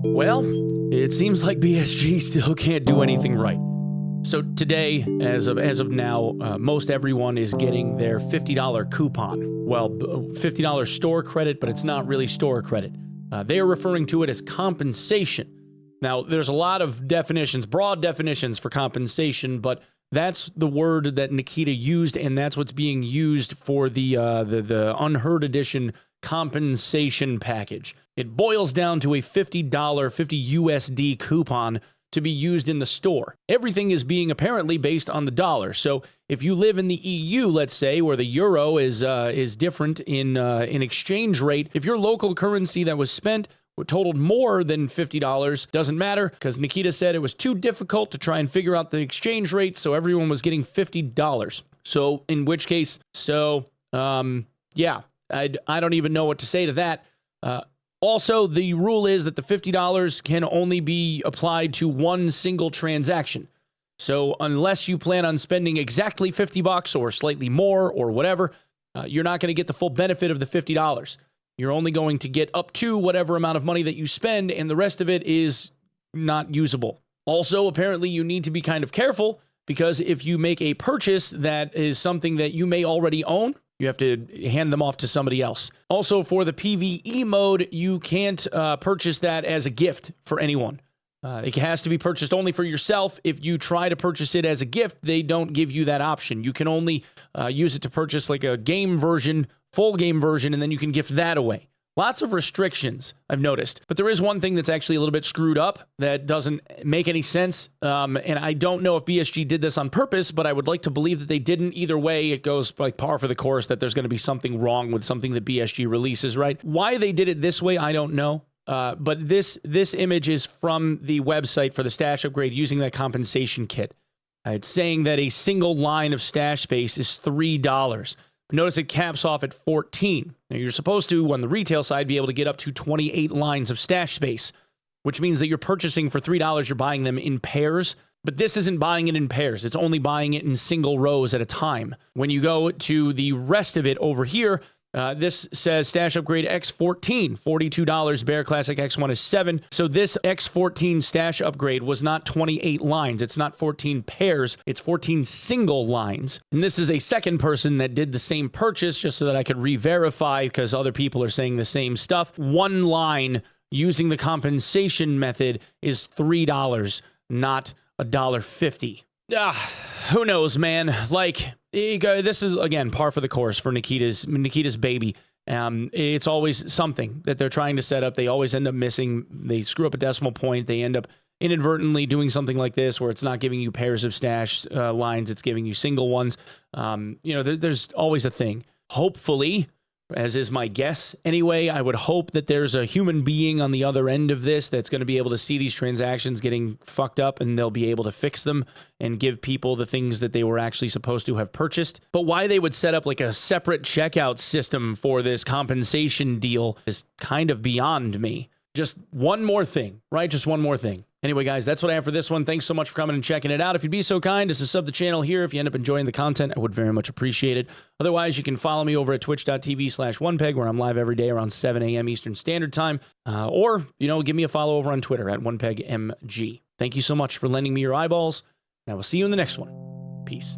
Well, it seems like BSG still can't do anything right. So today, as of now, most everyone is getting their $50 coupon. Well, $50 store credit, but it's not really store credit. They are referring to it as compensation. Now, there's a lot of definitions, broad definitions for compensation, but that's the word that Nikita used, and that's what's being used for the Unheard Edition compensation package. It boils down to a $50, 50 USD coupon to be used in the store. Everything is being apparently based on the dollar. So if you live in the EU, let's say, where the euro is different in exchange rate, if your local currency that was spent totaled more than $50, doesn't matter, because Nikita said it was too difficult to try and figure out the exchange rate, so everyone was getting $50. So in which case, yeah, I don't even know what to say to that. Also, the rule is that the $50 can only be applied to one single transaction. So unless you plan on spending exactly $50 or slightly more or whatever, you're not going to get the full benefit of the $50. You're only going to get up to whatever amount of money that you spend, and the rest of it is not usable. Also, apparently, you need to be kind of careful, because if you make a purchase that is something that you may already own, you have to hand them off to somebody else. Also, for the PvE mode, you can't purchase that as a gift for anyone. It has to be purchased only for yourself. If you try to purchase it as a gift, they don't give you that option. You can only use it to purchase like a game version, full game version, and then you can gift that away. Lots of restrictions, I've noticed. But there is one thing that's actually a little bit screwed up that doesn't make any sense. And I don't know if BSG did this on purpose, but I would like to believe that they didn't. Either way, it goes like par for the course that there's going to be something wrong with something that BSG releases, right? Why they did it this way, I don't know. But this image is from the website for the stash upgrade using that compensation kit. It's saying that a single line of stash space is $3. Notice it caps off at 14. Now, you're supposed to, on the retail side, be able to get up to 28 lines of stash space, which means that you're purchasing for $3, you're buying them in pairs. But this isn't buying it in pairs. It's only buying it in single rows at a time. When you go to the rest of it over here, this says Stash Upgrade X14, $42. Bear Classic X1 is $7. So this X14 Stash Upgrade was not 28 lines. It's not 14 pairs. It's 14 single lines. And this is a second person that did the same purchase, just so that I could re-verify, because other people are saying the same stuff. One line using the compensation method is $3, not $1.50. Who knows, man? Like, this is, again, par for the course for Nikita's baby. It's always something that they're trying to set up. They always end up missing. They screw up a decimal point. They end up inadvertently doing something like this, where it's not giving you pairs of stash lines. It's giving you single ones. There's always a thing. Hopefully, as is my guess anyway, I would hope that there's a human being on the other end of this that's going to be able to see these transactions getting fucked up, and they'll be able to fix them and give people the things that they were actually supposed to have purchased. But why they would set up like a separate checkout system for this compensation deal is kind of beyond me. Just one more thing, right? Just one more thing. Anyway, guys, that's what I have for this one. Thanks so much for coming and checking it out. If you'd be so kind as to sub the channel here, if you end up enjoying the content, I would very much appreciate it. Otherwise, you can follow me over at twitch.tv/Onepeg, where I'm live every day around 7 a.m. Eastern Standard Time. Or, give me a follow over on Twitter at OnepegMG. Thank you so much for lending me your eyeballs, and I will see you in the next one. Peace.